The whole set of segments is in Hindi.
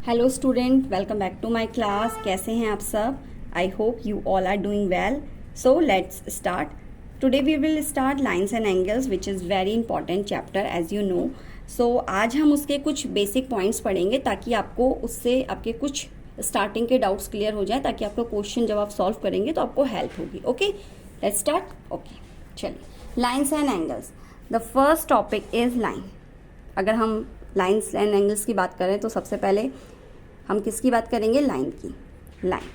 Hello student, welcome back to my class. कैसे हैं आप सब? I hope you all are doing well. So let's start. Today we will start lines and angles which is very important chapter as you know. सो आज हम उसके कुछ बेसिक पॉइंट्स पढ़ेंगे ताकि आपको उससे आपके कुछ स्टार्टिंग के डाउट्स क्लियर हो जाए, ताकि आपका क्वेश्चन जब आप सॉल्व करेंगे तो आपको हेल्प होगी। Okay, let's start. ओके, चलिए। Lines and angles, the first topic is line. अगर हम लाइंस एंड एंगल्स की बात करें तो सबसे पहले हम किसकी बात करेंगे? लाइन की। लाइन।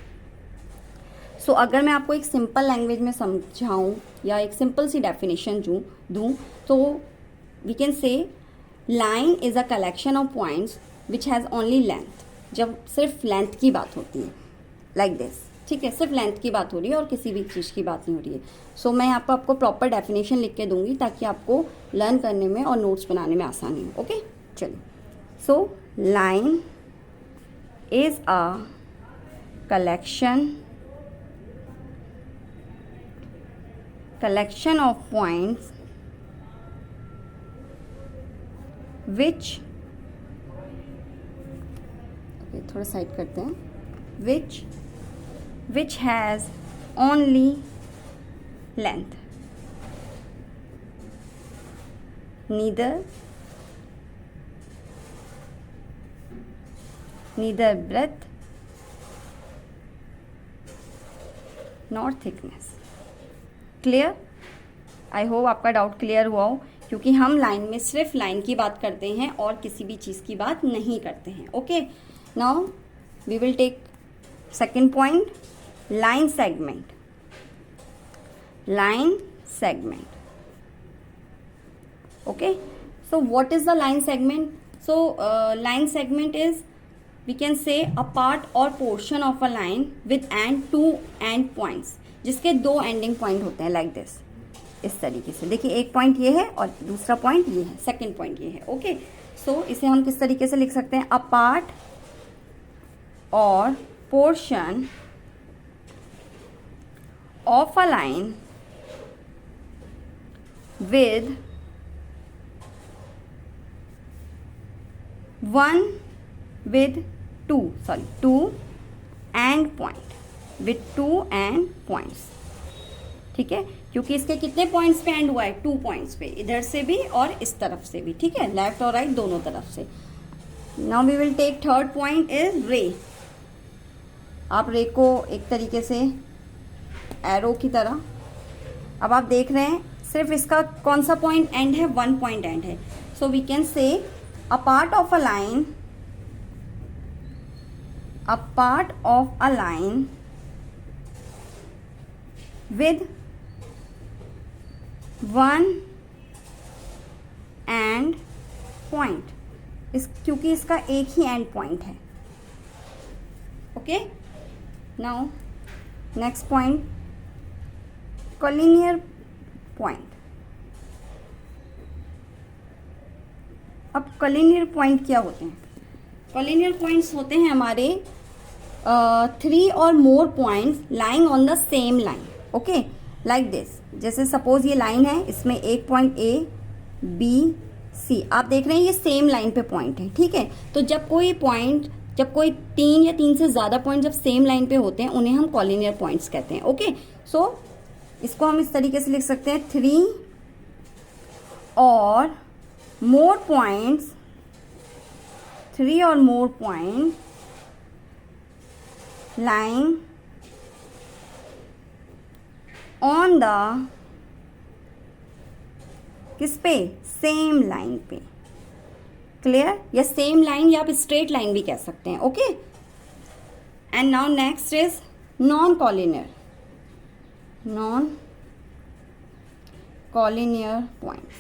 सो अगर मैं आपको एक सिंपल लैंग्वेज में समझाऊं या एक सिंपल सी डेफिनेशन दूं तो we can say line is a collection of points which has only length. जब सिर्फ लेंथ की बात होती है, लाइक दिस, ठीक है, सिर्फ लेंथ की बात हो रही है और किसी भी चीज़ की बात नहीं हो रही है। सो मैं यहाँ पर आपको प्रॉपर डेफिनेशन लिख के दूंगी ताकि आपको लर्न करने में और नोट्स बनाने में आसानी हो। ओके, चलिए। So line is a collection of points which, okay, थोड़ा साइड करते हैं, which has only length, neither breadth nor thickness। Clear? I hope आपका डाउट क्लियर हुआ हो, क्योंकि हम लाइन में सिर्फ लाइन की बात करते हैं और किसी भी चीज़ की बात नहीं करते हैं। Okay, now we will take second point, line segment. Line segment. Okay, so what is the line segment? So line segment is, we can say, a part or portion of a line with two end points, जिसके दो एंडिंग पॉइंट होते हैं, लाइक दिस, इस तरीके से। देखिए, एक पॉइंट ये है और दूसरा पॉइंट ये है, सेकंड पॉइंट ये है। ओके, सो इसे हम किस तरीके से लिख सकते हैं? अ पार्ट और portion of a line with two end point, with two end points। ठीक है, क्योंकि इसके कितने पॉइंट्स पे एंड हुआ है? 2 पॉइंट्स पे, इधर से भी और इस तरफ से भी। ठीक है, लेफ्ट और राइट दोनों तरफ से। Now we will take third point is ray. आप रे को एक तरीके से एरो की तरह, अब आप देख रहे हैं सिर्फ इसका कौन सा पॉइंट एंड है? 1 पॉइंट एंड है। So we can say a part of a line with one end point, क्योंकि इसका एक ही एंड पॉइंट है। Okay, now next point, collinear point. अब कोलिनियर पॉइंट क्या होते हैं? कोलिनियर पॉइंट्स होते हैं हमारे 3 और more points lying on the same line. Okay, like this. जैसे सपोज ये लाइन है, इसमें एक पॉइंट ए, बी, सी, आप देख रहे हैं ये सेम लाइन पे पॉइंट है। ठीक है, तो जब कोई 3 या 3 से ज़्यादा पॉइंट जब सेम लाइन पे होते हैं, उन्हें हम कोलिनियर पॉइंट्स कहते हैं। ओके, सो इसको हम इस तरीके से लिख सकते हैं, 3 और more points lying on the किस पे? सेम लाइन पे। क्लियर? या सेम लाइन या आप स्ट्रेट लाइन भी कह सकते हैं। Okay, and now next is non collinear points.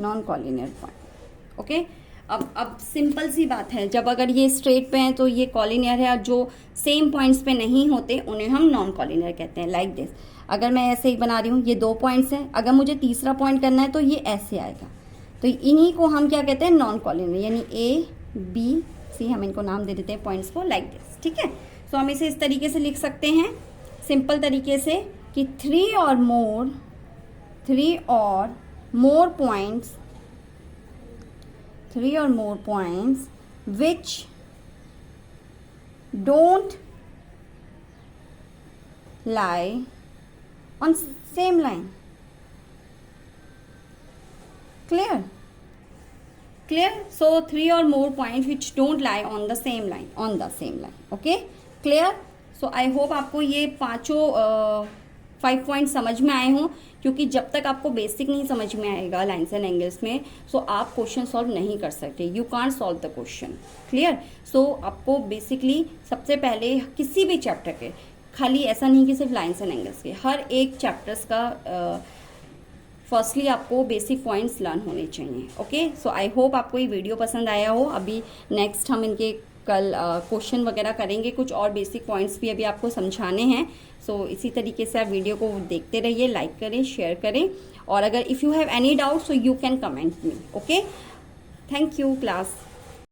Non collinear point. Okay, अब सिंपल सी बात है, जब अगर ये स्ट्रेट पे हैं तो ये कॉलिनियर है, और जो सेम पॉइंट्स पे नहीं होते उन्हें हम नॉन कॉलिनियर कहते हैं। लाइक दिस, अगर मैं ऐसे ही बना रही हूँ, ये 2 पॉइंट्स हैं, अगर मुझे तीसरा पॉइंट करना है तो ये ऐसे आएगा, तो इन्हीं को हम क्या कहते हैं? नॉन कॉलिनियर, यानी ए, बी, सी, हम इनको नाम दे देते हैं पॉइंट्स को, लाइक दिस। ठीक है, सो हम इसे इस तरीके से लिख सकते हैं, सिंपल तरीके से, कि 3 और more points which don't lie on same line. Clear? So 3 or more points which don't lie on the same line, okay? Clear? So I hope आपको ये पांचों 5 पॉइंट समझ में आए हों, क्योंकि जब तक आपको बेसिक नहीं समझ में आएगा लाइन्स एंड एंगल्स में, सो आप क्वेश्चन सॉल्व नहीं कर सकते. You can't solve the question. Clear? So आपको बेसिकली सबसे पहले किसी भी चैप्टर के, खाली ऐसा नहीं कि सिर्फ लाइन्स एंड एंगल्स के, हर एक चैप्टर्स का फर्स्टली आपको बेसिक पॉइंट्स लर्न होने चाहिए. ओके, सो आई होप आपको ये वीडियो पसंद आया हो. अभी नेक्स्ट हम इनके कल क्वेश्चन वगैरह करेंगे, कुछ और बेसिक पॉइंट्स भी अभी आपको समझाने हैं. सो इसी तरीके से आप वीडियो को देखते रहिए, लाइक करें, शेयर करें, और अगर if you have any doubt so you can comment me. Okay, thank you class.